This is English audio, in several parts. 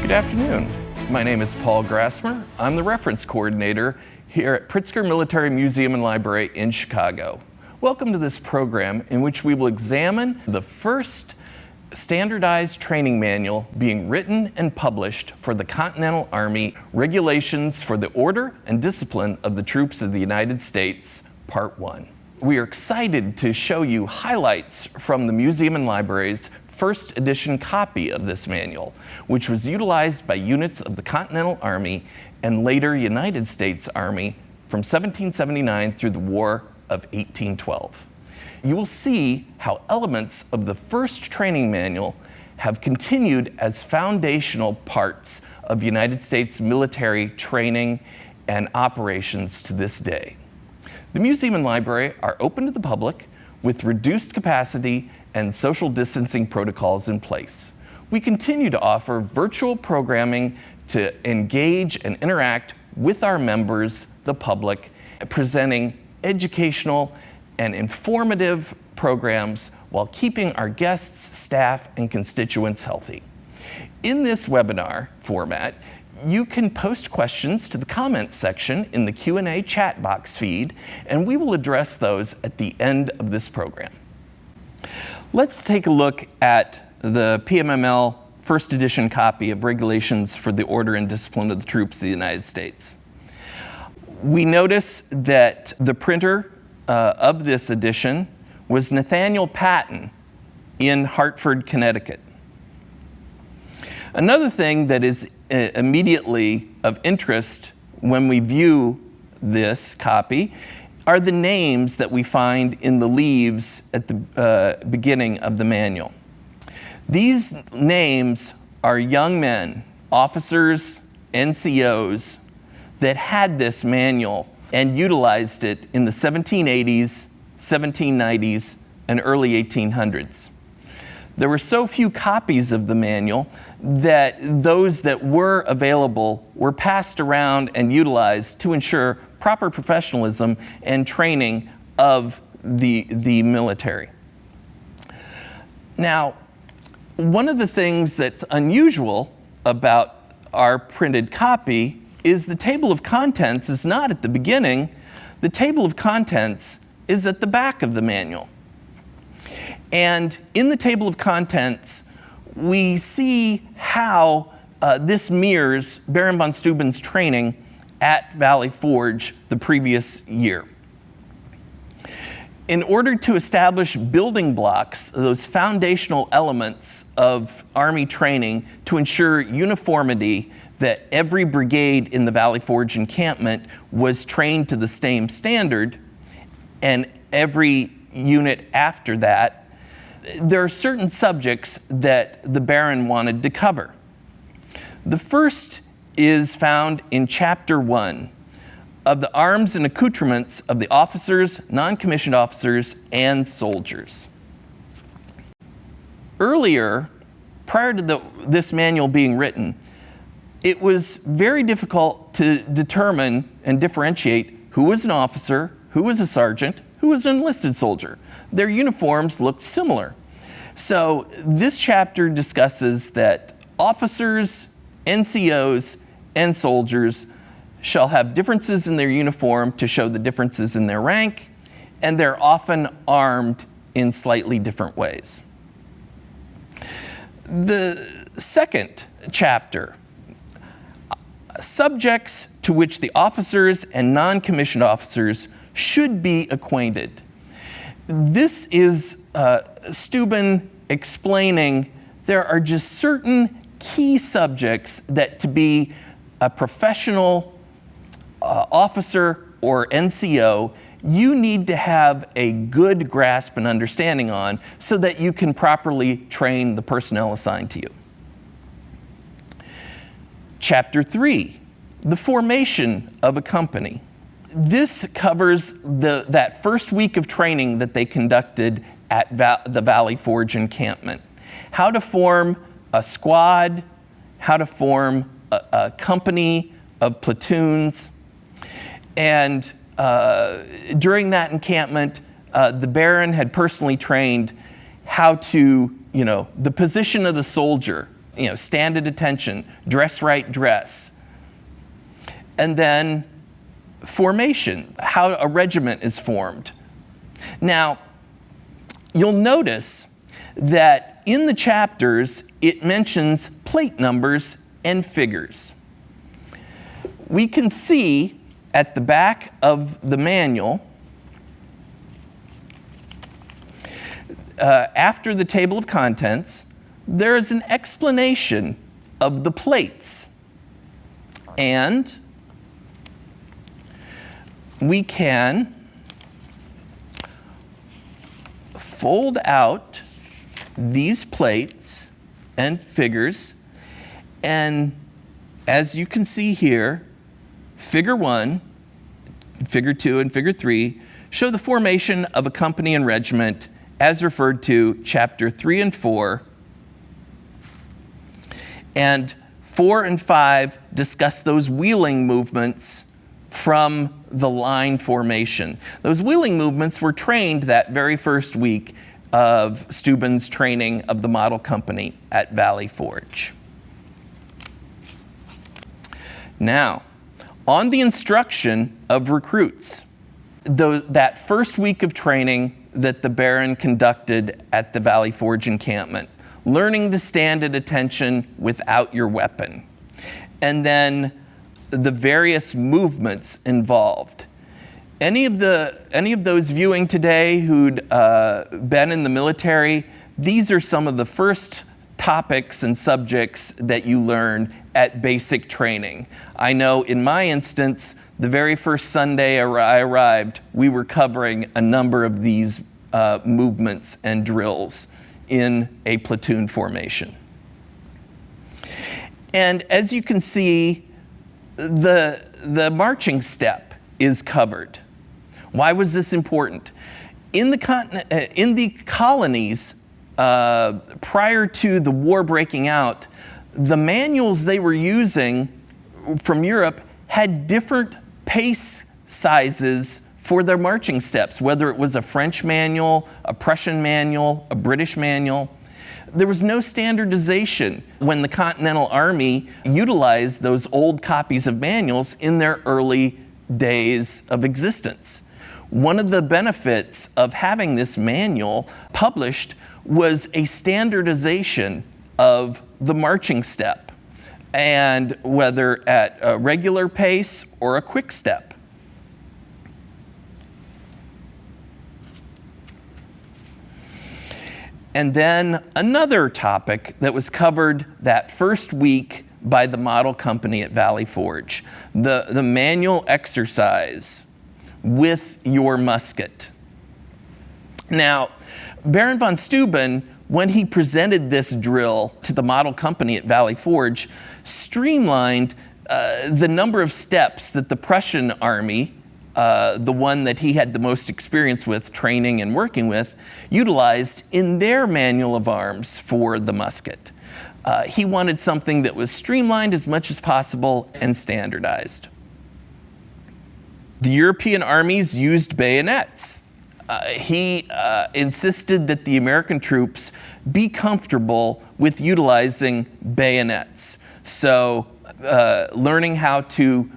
Good afternoon. My name is Paul Grassmer. I'm the reference coordinator here at Pritzker Military Museum and Library in Chicago. Welcome to this program in which we will examine the first standardized training manual being written and published for the Continental Army, Regulations for the Order and Discipline of the Troops of the United States, Part 1. We are excited to show you highlights from the Museum and Library's first edition copy of this manual, which was utilized by units of the Continental Army and later United States Army from 1779 through the War of 1812. You will see how elements of the first training manual have continued as foundational parts of United States military training and operations to this day. The museum and library are open to the public with reduced capacity and social distancing protocols in place. We continue to offer virtual programming to engage and interact with our members, the public, presenting educational and informative programs while keeping our guests, staff, and constituents healthy. In this webinar format, you can post questions to the comments section in the Q&A chat box feed, and we will address those at the end of this program. Let's take a look at the Pmml first edition copy of Regulations for the Order and Discipline of the Troops of the United States. We notice that the printer of this edition was Nathaniel Patton in Hartford, Connecticut. Another thing that is immediately of interest when we view this copy are the names that we find in the leaves at the beginning of the manual. These names are young men, officers, NCOs, that had this manual and utilized it in the 1780s, 1790s, and early 1800s. There were so few copies of the manual that those that were available were passed around and utilized to ensure proper professionalism and training of the military. Now, one of the things that's unusual about our printed copy is the table of contents is not at the beginning. The table of contents is at the back of the manual. And in the table of contents, we see how this mirrors Baron von Steuben's training at Valley Forge the previous year. In order to establish building blocks, those foundational elements of Army training to ensure uniformity, that every brigade in the Valley Forge encampment was trained to the same standard, and every unit after that, there are certain subjects that the Baron wanted to cover. The first is found in Chapter 1 of the Arms and Accoutrements of the Officers, Non-Commissioned Officers, and Soldiers. Earlier, prior to this manual being written, it was very difficult to determine and differentiate who was an officer, who was a sergeant, who was an enlisted soldier. Their uniforms looked similar. So this chapter discusses that officers, NCOs, and soldiers shall have differences in their uniform to show the differences in their rank, and they're often armed in slightly different ways. The second chapter, subjects to which the officers and non-commissioned officers should be acquainted. This is Steuben explaining there are just certain key subjects that to be a professional officer or NCO, you need to have a good grasp and understanding on so that you can properly train the personnel assigned to you. Chapter 3, the formation of a company. This covers that first week of training that they conducted at the Valley Forge encampment. How to form a squad, how to form a company of platoons. And during that encampment, the Baron had personally trained how to, the position of the soldier stand at attention, dress right, dress. And then formation, how a regiment is formed. Now, you'll notice that in the chapters, it mentions plate numbers and figures. We can see at the back of the manual, after the table of contents, there is an explanation of the plates. And we can fold out these plates and figures, and as you can see here, Figure 1, Figure 2, and Figure 3 show the formation of a company and regiment as referred to Chapter 3 and 4, and 4 and 5 discuss those wheeling movements from the line formation. Those wheeling movements were trained that very first week of Steuben's training of the model company at Valley Forge. Now, on the instruction of recruits, that first week of training that the Baron conducted at the Valley Forge encampment, learning to stand at attention without your weapon, and then the various movements involved. Any of those viewing today who'd been in the military, these are some of the first topics and subjects that you learn at basic training. I know in my instance, the very first Sunday I arrived, we were covering a number of these movements and drills in a platoon formation. And as you can see, the marching step is covered. Why was this important? In the colonies, prior to the war breaking out, the manuals they were using from Europe had different pace sizes for their marching steps, whether it was a French manual, a Prussian manual, a British manual. There was no standardization when the Continental Army utilized those old copies of manuals in their early days of existence. One of the benefits of having this manual published was a standardization of the marching step, and whether at a regular pace or a quick step. And then another topic that was covered that first week by the model company at Valley Forge, the manual exercise with your musket. Now, Baron von Steuben, when he presented this drill to the model company at Valley Forge, streamlined the number of steps that the Prussian army, the one that he had the most experience with training and working with, utilized in their manual of arms for the musket. He wanted something that was streamlined as much as possible and standardized. The European armies used bayonets. He insisted that the American troops be comfortable with utilizing bayonets. So learning how to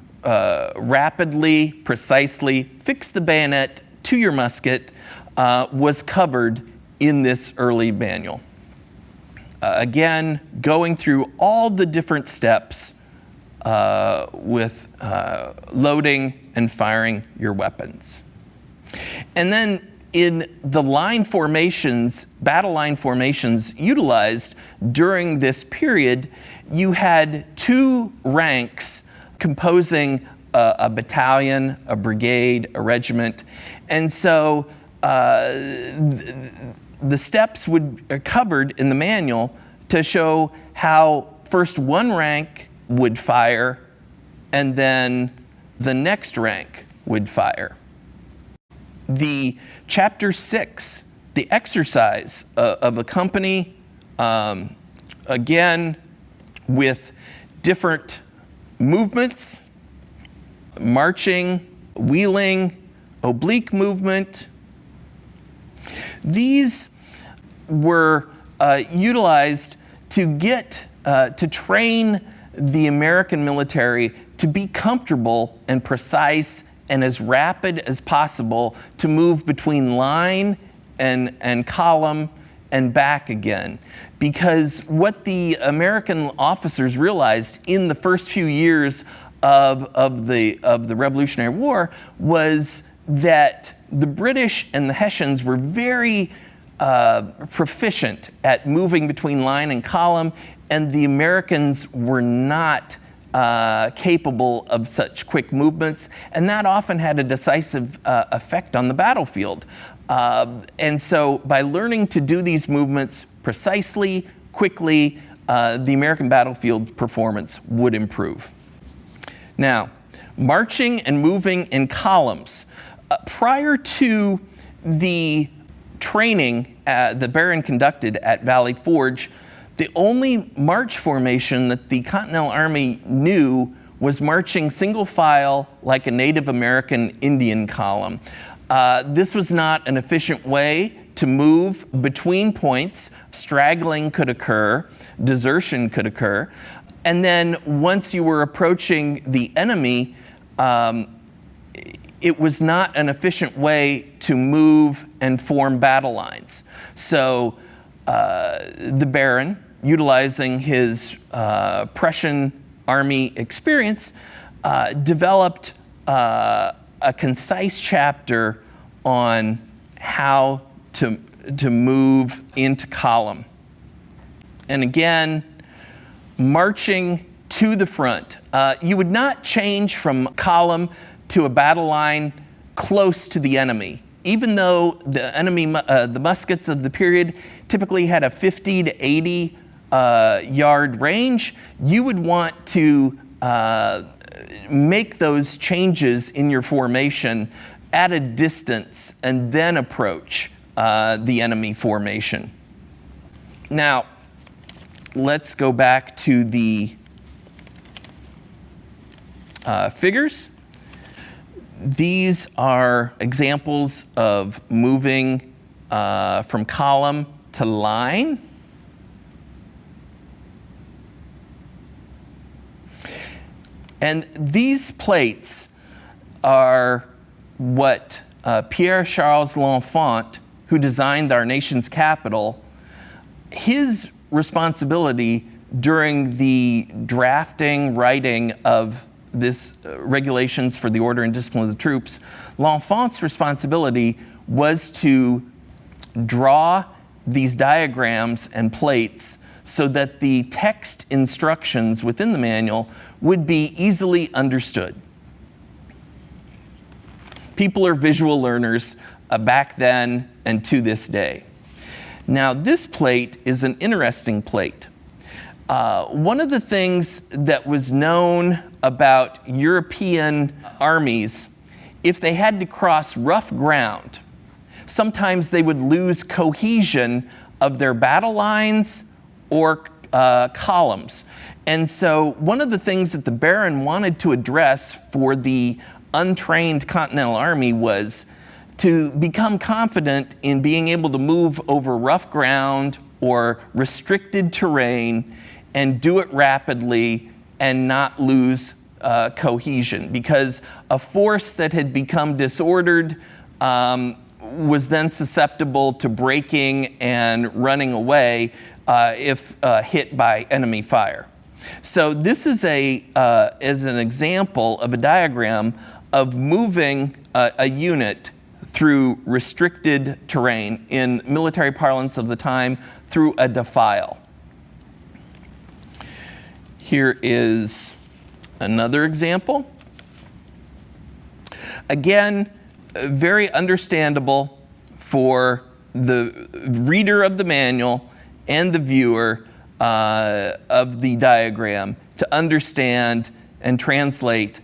rapidly, precisely fix the bayonet to your musket was covered in this early manual. Again, going through all the different steps with loading and firing your weapons. And then in the line formations, battle line formations utilized during this period, you had two ranks composing a battalion, a brigade, a regiment. And so the steps are covered in the manual to show how first one rank would fire and then the next rank would fire. The Chapter 6, the exercise of a company, again, with different movements, marching, wheeling, oblique movement. These were utilized to get to train the American military to be comfortable and precise and as rapid as possible to move between line and column and back again. Because what the American officers realized in the first few years of the Revolutionary War was that the British and the Hessians were very proficient at moving between line and column, and the Americans were not capable of such quick movements, and that often had a decisive effect on the battlefield. And so by learning to do these movements precisely, quickly, the American battlefield performance would improve. Now, marching and moving in columns. Prior to the training the Baron conducted at Valley Forge, the only march formation that the Continental Army knew was marching single file like a Native American Indian column. This was not an efficient way to move between points. Straggling could occur, desertion could occur, and then once you were approaching the enemy, it was not an efficient way to move and form battle lines. So the Baron, utilizing his Prussian army experience, developed a concise chapter on how to move into column. And again, marching to the front. You would not change from column to a battle line close to the enemy. Even though the enemy, the muskets of the period typically had a 50 to 80 yard range, you would want to make those changes in your formation at a distance and then approach the enemy formation. Now, let's go back to the figures. These are examples of moving from column to line. And these plates are what Pierre-Charles L'Enfant, who designed our nation's capital, his responsibility during the drafting, writing of this regulations for the order and discipline of the troops, L'Enfant's responsibility was to draw these diagrams and plates so that the text instructions within the manual would be easily understood. People are visual learners back then and to this day. Now, this plate is an interesting plate. One of the things that was known about European armies, if they had to cross rough ground, sometimes they would lose cohesion of their battle lines or columns. And so one of the things that the Baron wanted to address for the untrained Continental Army was to become confident in being able to move over rough ground or restricted terrain and do it rapidly and not lose cohesion, because a force that had become disordered was then susceptible to breaking and running away if hit by enemy fire. So this is an example of a diagram of moving a unit through restricted terrain, in military parlance of the time, through a defile. Here is another example. Again, very understandable for the reader of the manual and the viewer of the diagram to understand and translate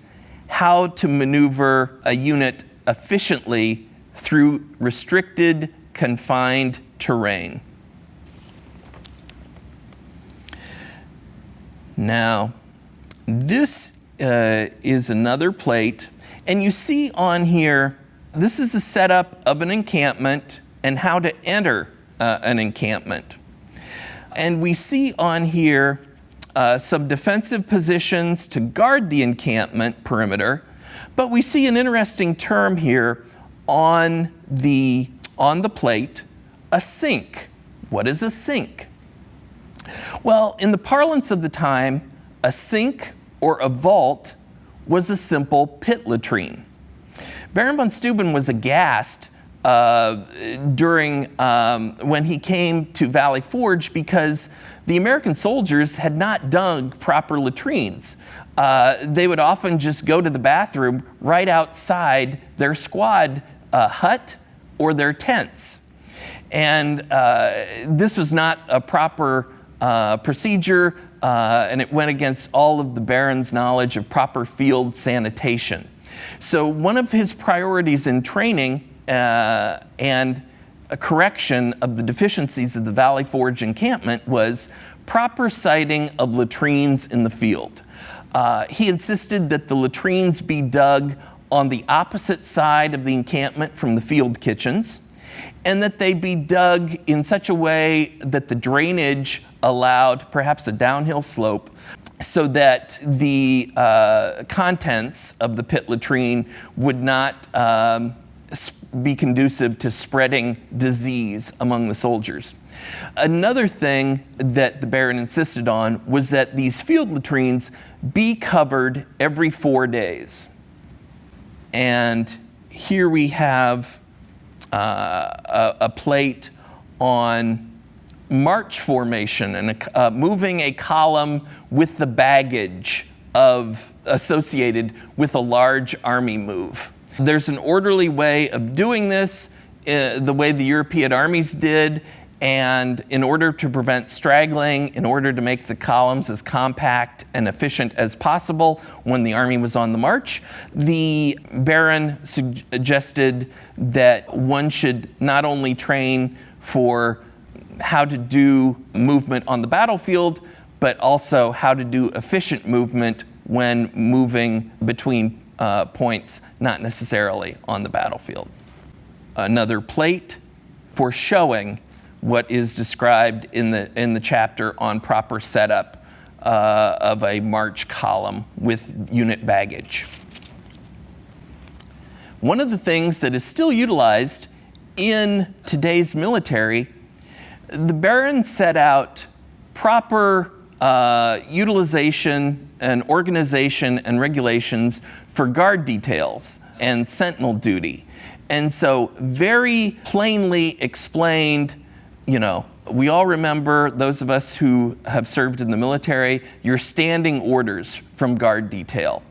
how to maneuver a unit efficiently through restricted, confined terrain. Now, this is another plate, and you see on here, this is the setup of an encampment and how to enter an encampment. And we see on here some defensive positions to guard the encampment perimeter, but we see an interesting term here on the plate, a sink. What is a sink? Well, in the parlance of the time, a sink or a vault was a simple pit latrine. Baron von Steuben was aghast when he came to Valley Forge because the American soldiers had not dug proper latrines. They would often just go to the bathroom right outside their squad hut or their tents. And this was not a proper procedure, and it went against all of the Baron's knowledge of proper field sanitation. So one of his priorities in training and a correction of the deficiencies of the Valley Forge encampment was proper siting of latrines in the field. He insisted that the latrines be dug on the opposite side of the encampment from the field kitchens, and that they be dug in such a way that the drainage allowed perhaps a downhill slope so that the contents of the pit latrine would not be conducive to spreading disease among the soldiers. Another thing that the Baron insisted on was that these field latrines be covered every 4 days. And here we have a plate on march formation and moving a column with the baggage associated with a large army move. There's an orderly way of doing this, the way the European armies did, and in order to prevent straggling, in order to make the columns as compact and efficient as possible when the army was on the march, the Baron suggested that one should not only train for how to do movement on the battlefield, but also how to do efficient movement when moving between points, not necessarily on the battlefield. Another plate for showing what is described in the chapter on proper setup of a march column with unit baggage. One of the things that is still utilized in today's military, the Baron set out proper utilization and organization and regulations for guard details and sentinel duty. And so very plainly explained, we all remember, those of us who have served in the military, your standing orders from guard detail.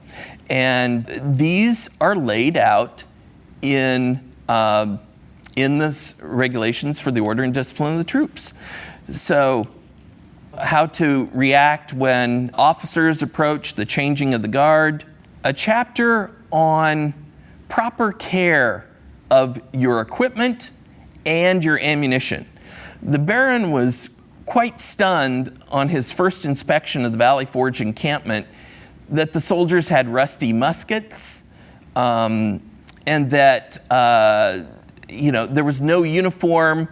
And these are laid out in the regulations for the order and discipline of the troops. So how to react when officers approach the changing of the guard. A chapter on proper care of your equipment and your ammunition. The Baron was quite stunned on his first inspection of the Valley Forge encampment that the soldiers had rusty muskets, and that there was no uniform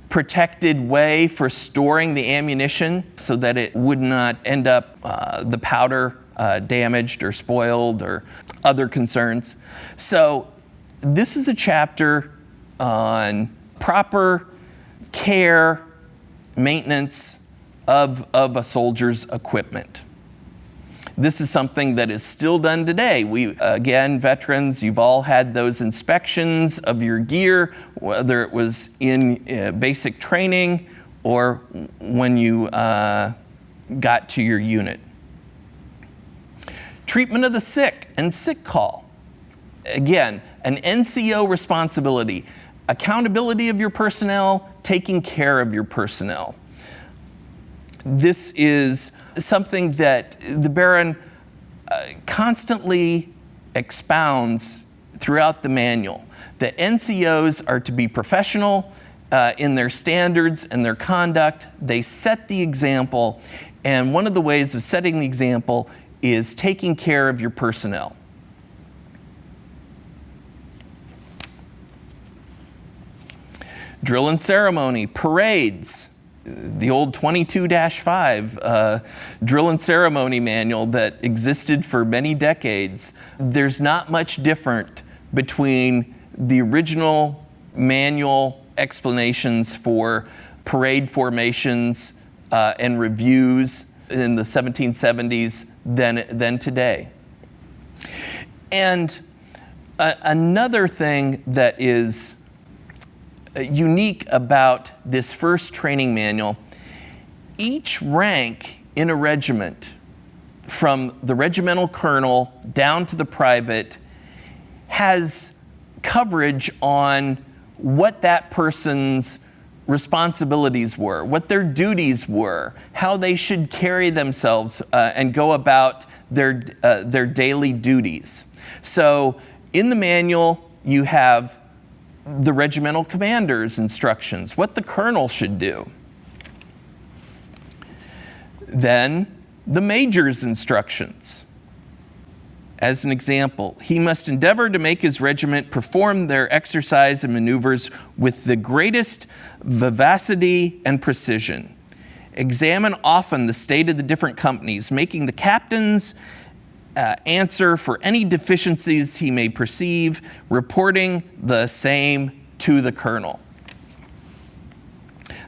protected way for storing the ammunition so that it would not end up the powder damaged or spoiled or other concerns. So this is a chapter on proper care, maintenance of a soldier's equipment. This is something that is still done today. Again, veterans, you've all had those inspections of your gear, whether it was in basic training or when you got to your unit. Treatment of the sick and sick call. Again, an NCO responsibility. Accountability of your personnel, taking care of your personnel. This is something that the Baron constantly expounds throughout the manual, that NCOs are to be professional in their standards and their conduct. They set the example, and one of the ways of setting the example is taking care of your personnel. Drill and ceremony, parades, the old 22-5 drill and ceremony manual that existed for many decades. There's not much different between the original manual explanations for parade formations and reviews in the 1770s than today. And another thing that is unique about this first training manual, each rank in a regiment, from the regimental colonel down to the private, has coverage on what that person's responsibilities were, what their duties were, how they should carry themselves and go about their daily duties. So in the manual, you have the regimental commander's instructions, what the colonel should do. Then the major's instructions. As an example, he must endeavor to make his regiment perform their exercise and maneuvers with the greatest vivacity and precision. Examine often the state of the different companies, making the captains answer for any deficiencies he may perceive, reporting the same to the colonel.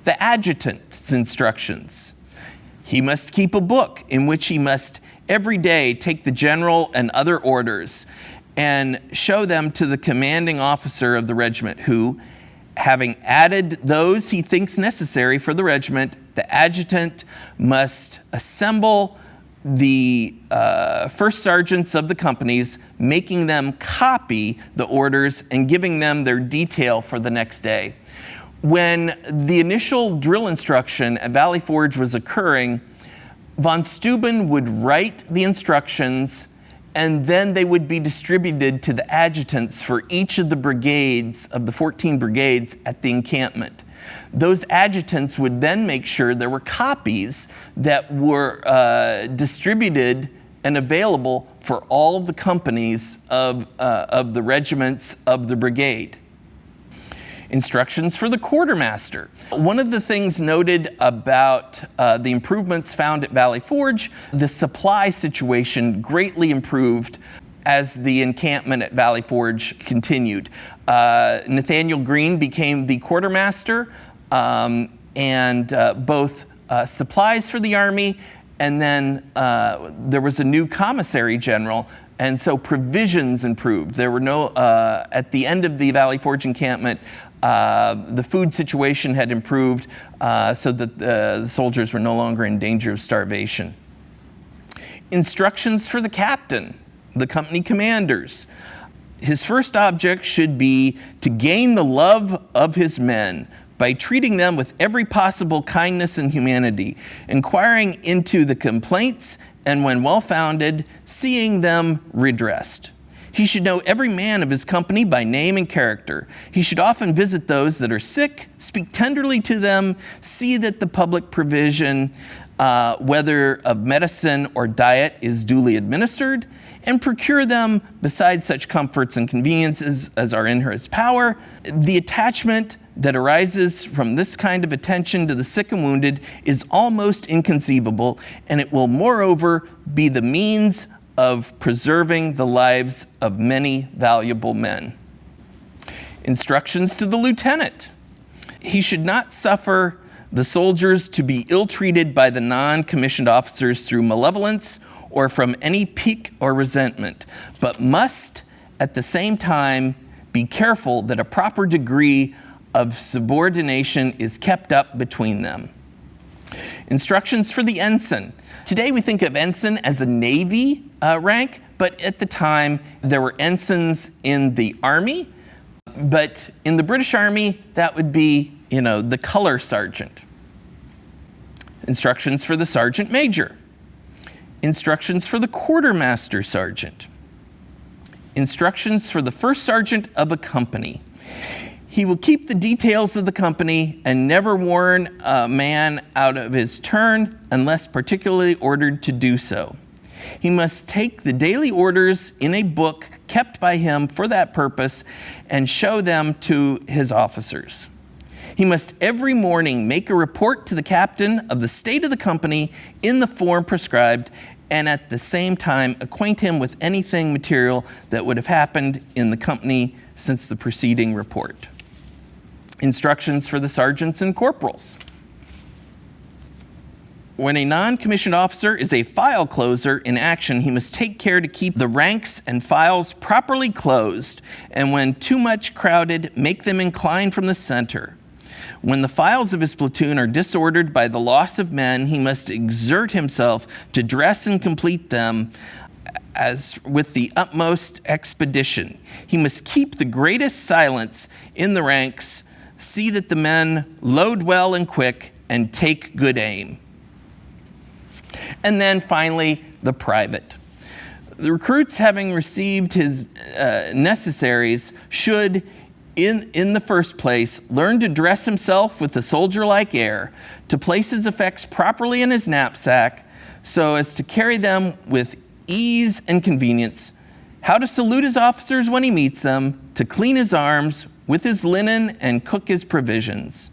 The adjutant's instructions. He must keep a book in which he must every day take the general and other orders and show them to the commanding officer of the regiment, who, having added those he thinks necessary for the regiment, the adjutant must assemble the first sergeants of the companies, making them copy the orders and giving them their detail for the next day. When the initial drill instruction at Valley Forge was occurring, von Steuben would write the instructions, and then they would be distributed to the adjutants for each of the brigades, of the 14 brigades at the encampment. Those adjutants would then make sure there were copies that were distributed and available for all of the companies of the regiments of the brigade. Instructions for the quartermaster. One of the things noted about the improvements found at Valley Forge, the supply situation greatly improved as the encampment at Valley Forge continued. Nathaniel Green became the quartermaster, and both supplies for the Army, and then there was a new commissary general, and so provisions improved. There were no, at the end of the Valley Forge encampment, the food situation had improved so that the soldiers were no longer in danger of starvation. Instructions for the captain, the company commanders. His first object should be to gain the love of his men by treating them with every possible kindness and humanity, inquiring into the complaints, and when well-founded, seeing them redressed. He should know every man of his company by name and character. He should often visit those that are sick, speak tenderly to them, see that the public provision, whether of medicine or diet, is duly administered, and procure them, besides such comforts and conveniences as are in his power. The attachment that arises from this kind of attention to the sick and wounded is almost inconceivable, and it will moreover be the means of preserving the lives of many valuable men. Instructions to the lieutenant. He should not suffer the soldiers to be ill-treated by the non-commissioned officers through malevolence or from any pique or resentment, but must at the same time be careful that a proper degree of subordination is kept up between them. Instructions for the ensign. Today we think of ensign as a Navy rank, but at the time there were ensigns in the Army, but in the British Army that would be, the color sergeant. Instructions for the sergeant major. Instructions for the quartermaster sergeant. Instructions for the first sergeant of a company. He will keep the details of the company and never warn a man out of his turn unless particularly ordered to do so. He must take the daily orders in a book kept by him for that purpose and show them to his officers. He must every morning make a report to the captain of the state of the company in the form prescribed, and at the same time acquaint him with anything material that would have happened in the company since the preceding report. Instructions for the sergeants and corporals. When a non-commissioned officer is a file closer in action, he must take care to keep the ranks and files properly closed, and when too much crowded, make them incline from the center. When the files of his platoon are disordered by the loss of men, he must exert himself to dress and complete them as with the utmost expedition. He must keep the greatest silence in the ranks, see that the men load well and quick, and take good aim. And then finally, the private. The recruits, having received his necessaries, should, in the first place, learn to dress himself with a soldier-like air, to place his effects properly in his knapsack, so as to carry them with ease and convenience, how to salute his officers when he meets them, to clean his arms with his linen and cook his provisions.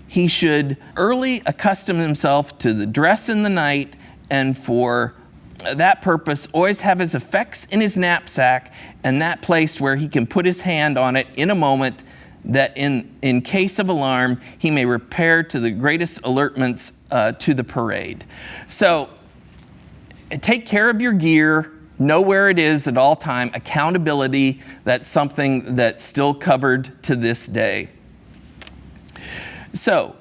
He should early accustom himself to the dress in the night, and for that purpose always have his effects in his knapsack and that place where he can put his hand on it in a moment, that in case of alarm he may repair to the greatest alertments to the parade. So take care of your gear, know where it is at all time. Accountability, that's something that's still covered to this day. So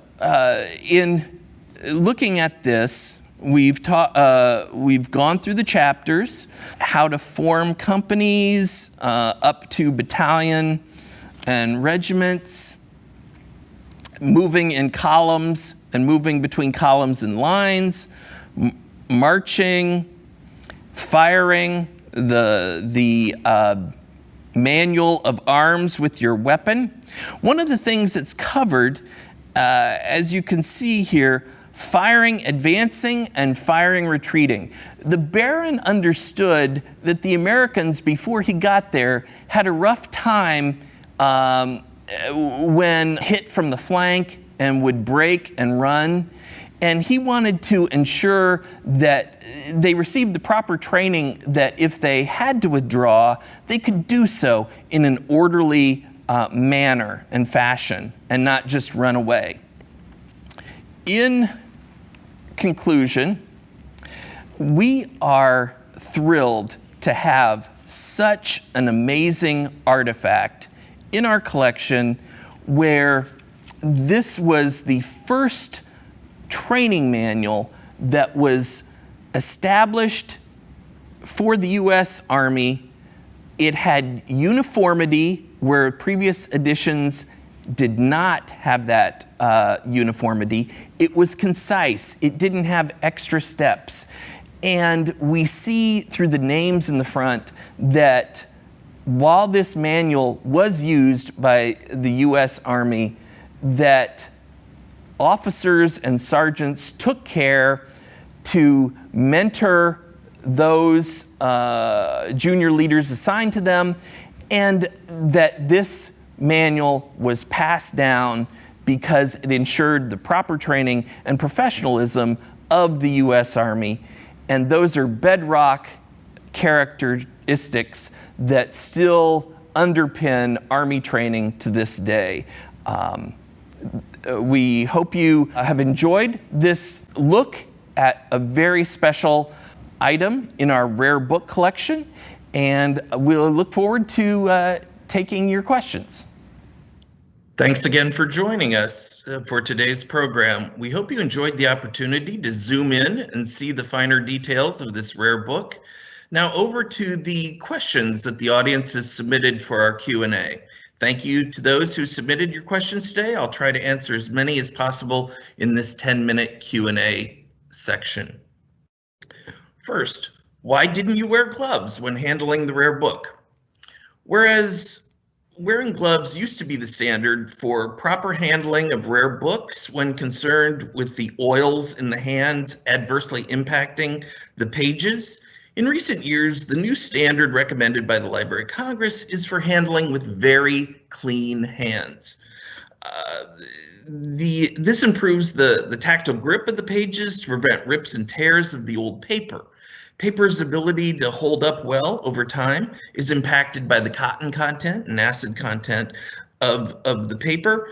in looking at this, we've gone through the chapters, how to form companies up to battalion and regiments, moving in columns and moving between columns and lines, marching, firing, the manual of arms with your weapon. One of the things that's covered, as you can see here, firing advancing and firing retreating. The Baron understood that the Americans, before he got there, had a rough time when hit from the flank and would break and run. And he wanted to ensure that they received the proper training, that if they had to withdraw, they could do so in an orderly manner and fashion and not just run away. In conclusion, we are thrilled to have such an amazing artifact in our collection, where this was the first training manual that was established for the U.S. Army. It had uniformity where previous editions did not have that uniformity. It was concise. It didn't have extra steps. And we see through the names in the front that while this manual was used by the U.S. Army, that officers and sergeants took care to mentor those junior leaders assigned to them, and that this manual was passed down because it ensured the proper training and professionalism of the U.S. Army. And those are bedrock characteristics that still underpin Army training to this day. We hope you have enjoyed this look at a very special item in our rare book collection, and we'll look forward to taking your questions. Thanks again for joining us for today's program. We hope you enjoyed the opportunity to zoom in and see the finer details of this rare book. Now over to the questions that the audience has submitted for our Q&A. Thank you to those who submitted your questions today. I'll try to answer as many as possible in this 10-minute Q&A section. First, why didn't you wear gloves when handling the rare book? Whereas wearing gloves used to be the standard for proper handling of rare books when concerned with the oils in the hands adversely impacting the pages, in recent years, the new standard recommended by the Library of Congress is for handling with very clean hands. This improves the tactile grip of the pages to prevent rips and tears of the old paper. Paper's ability to hold up well over time is impacted by the cotton content and acid content of the paper,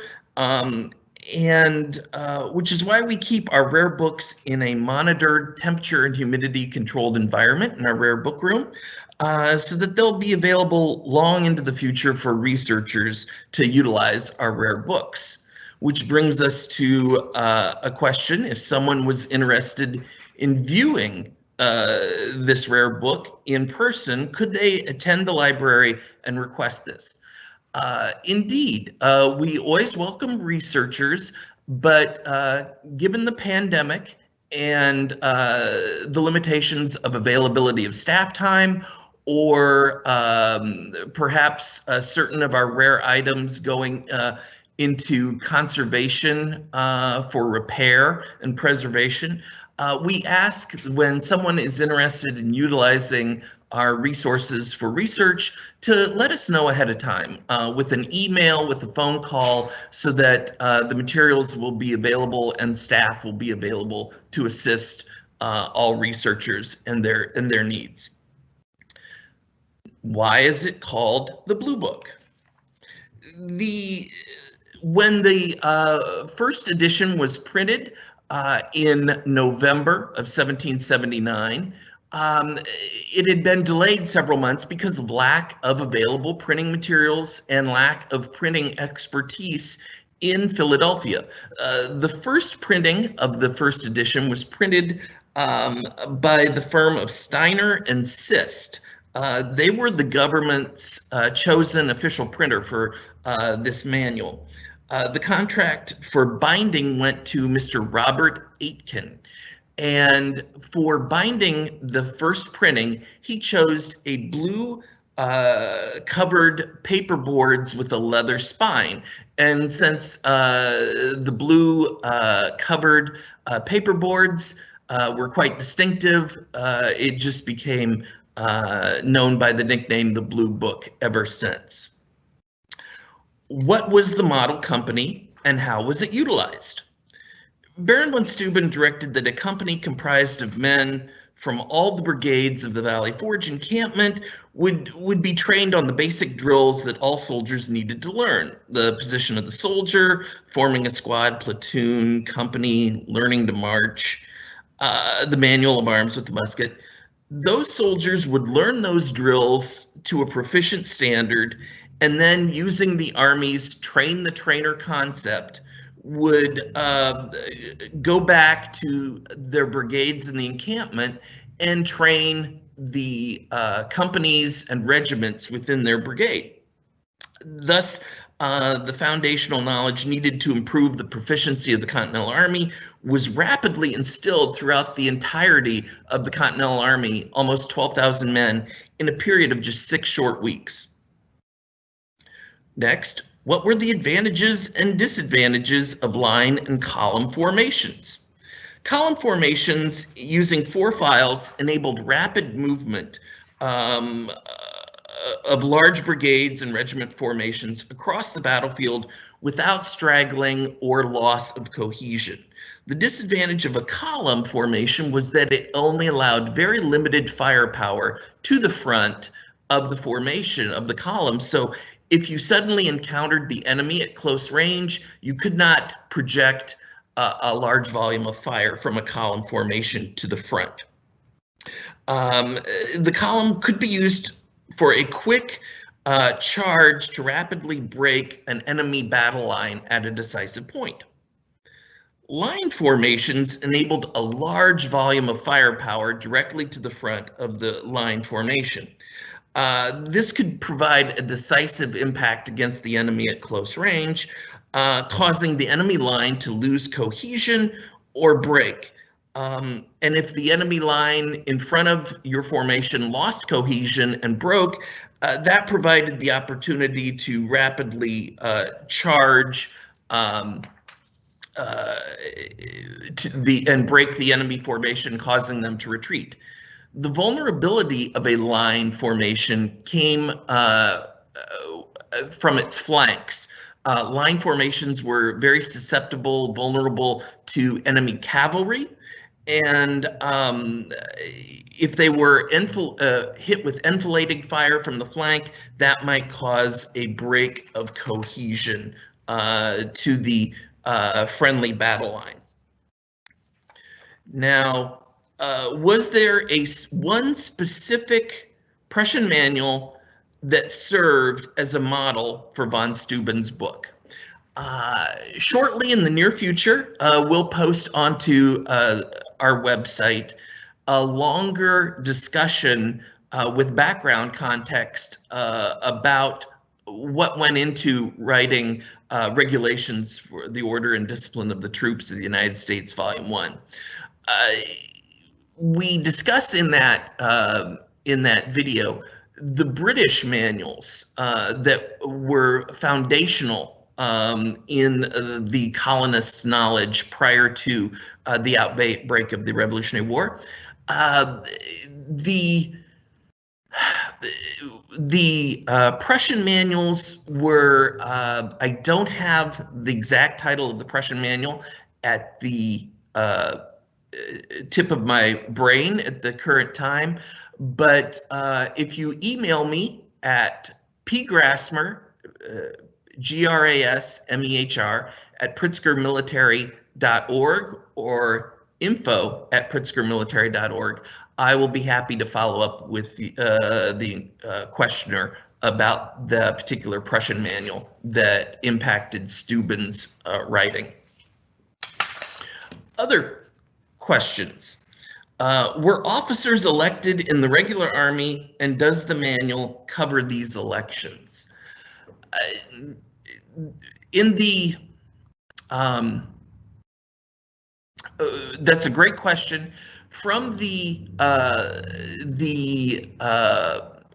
which is why we keep our rare books in a monitored temperature and humidity controlled environment in our rare book room, so that they'll be available long into the future for researchers to utilize our rare books. Which brings us to a question: if someone was interested in viewing this rare book in person, could they attend the library and request this? Indeed, we always welcome researchers, but given the pandemic and the limitations of availability of staff time, or perhaps certain of our rare items going into conservation for repair and preservation, we ask when someone is interested in utilizing our resources for research to let us know ahead of time with an email, with a phone call, so that the materials will be available and staff will be available to assist all researchers and their needs. Why is it called the Blue Book? When the first edition was printed in November of 1779, it had been delayed several months because of lack of available printing materials and lack of printing expertise in Philadelphia. The first printing of the first edition was printed by the firm of Steiner and Sist. They were the government's chosen official printer for this manual. The contract for binding went to Mr. Robert Aitken. And for binding the first printing, he chose a blue covered paper boards with a leather spine. And since the blue covered paper boards were quite distinctive, it just became known by the nickname the Blue Book ever since. What was the model company and how was it utilized? Baron von Steuben directed that a company comprised of men from all the brigades of the Valley Forge encampment would be trained on the basic drills that all soldiers needed to learn: the position of the soldier, forming a squad, platoon, company, learning to march, the manual of arms with the musket. Those soldiers would learn those drills to a proficient standard, and then using the Army's train the trainer concept, would go back to their brigades in the encampment and train the companies and regiments within their brigade. Thus, the foundational knowledge needed to improve the proficiency of the Continental Army was rapidly instilled throughout the entirety of the Continental Army, almost 12,000 men, in a period of just 6 short weeks. Next, what were the advantages and disadvantages of line and column formations? Column formations using 4 files enabled rapid movement of large brigades and regiment formations across the battlefield without straggling or loss of cohesion. The disadvantage of a column formation was that it only allowed very limited firepower to the front of the formation of the column. So if you suddenly encountered the enemy at close range, you could not project a large volume of fire from a column formation to the front. The column could be used for a quick charge to rapidly break an enemy battle line at a decisive point. Line formations enabled a large volume of firepower directly to the front of the line formation. This could provide a decisive impact against the enemy at close range, causing the enemy line to lose cohesion or break. And if the enemy line in front of your formation lost cohesion and broke, that provided the opportunity to rapidly charge and break the enemy formation, causing them to retreat. The vulnerability of a line formation came from its flanks. Line formations were very susceptible, vulnerable to enemy cavalry, and if they were hit with enfilading fire from the flank, that might cause a break of cohesion to the friendly battle line. Now, was there one specific Prussian manual that served as a model for von Steuben's book? Shortly in the near future, we'll post onto our website a longer discussion with background context about what went into writing regulations for the order and discipline of the troops of the United States, Volume 1. We discuss in that video the British manuals that were foundational in the colonists' knowledge prior to the outbreak of the Revolutionary War. The Prussian manuals were, I don't have the exact title of the Prussian manual at the tip of my brain at the current time, but if you email me at pgrasmer, Grasmehr, at pritzkermilitary.org or info@pritzkermilitary.org, I will be happy to follow up with the questioner about the particular Prussian manual that impacted Steuben's writing. Other questions. Were officers elected in the regular army, and does the manual cover these elections? That's a great question. From the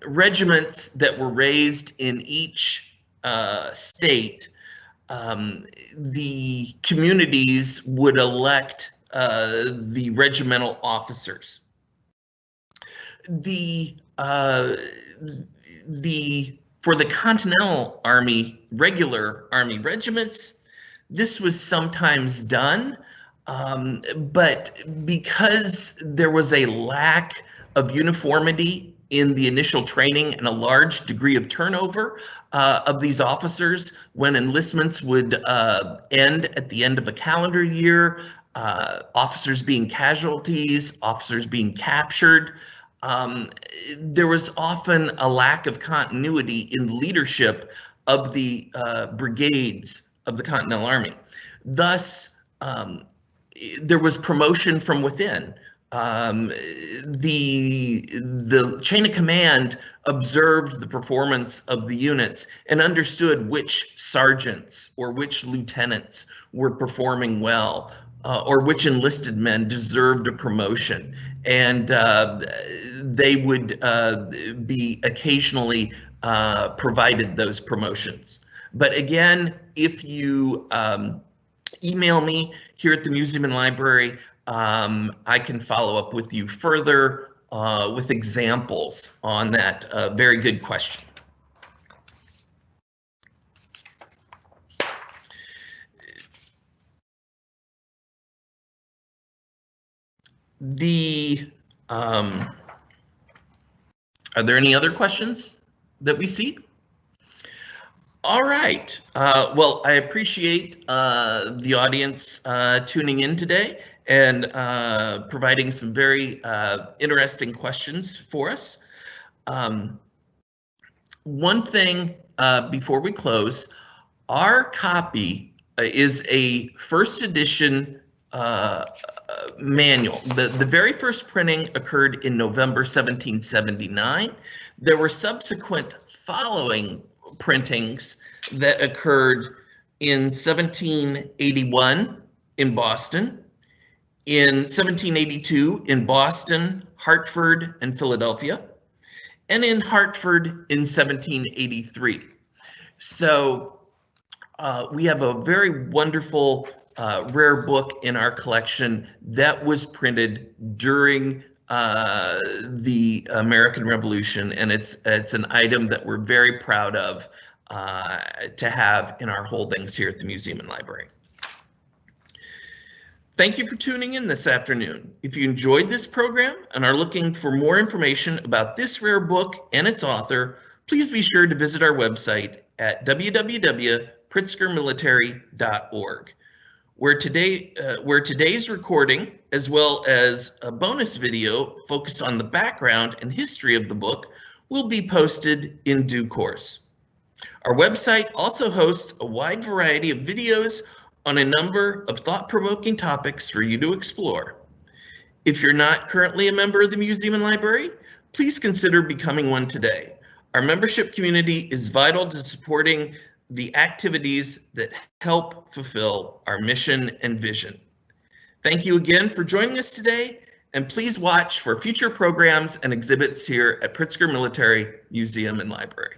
regiments that were raised in each state, the communities would elect the regimental officers. For the Continental Army, regular Army regiments, this was sometimes done, but because there was a lack of uniformity in the initial training and a large degree of turnover of these officers when enlistments would end at the end of a calendar year, officers being casualties, officers being captured, there was often a lack of continuity in leadership of the brigades of the Continental Army. Thus, there was promotion from within. The chain of command observed the performance of the units and understood which sergeants or which lieutenants were performing well, or which enlisted men deserved a promotion, and they would be occasionally provided those promotions. But again, if you email me here at the Museum and Library, I can follow up with you further with examples on that very good question. Are there any other questions that we see? All right. Well, I appreciate the audience tuning in today and providing some very interesting questions for us. One thing before we close, our copy is a first edition manual. The very first printing occurred in November 1779. There were subsequent following printings that occurred in 1781 in Boston, in 1782 in Boston, Hartford, and Philadelphia, and in Hartford in 1783. So we have a very wonderful rare book in our collection that was printed during the American Revolution, and it's an item that we're very proud of to have in our holdings here at the museum and library. Thank you for tuning in this afternoon. If you enjoyed this program and are looking for more information about this rare book and its author, please be sure to visit our website at www.pritzkermilitary.org, where today's recording, as well as a bonus video focused on the background and history of the book, will be posted in due course. Our website also hosts a wide variety of videos on a number of thought-provoking topics for you to explore. If you're not currently a member of the museum and library, please consider becoming one today. Our membership community is vital to supporting the activities that help fulfill our mission and vision. Thank you again for joining us today, and please watch for future programs and exhibits here at Pritzker Military Museum and Library.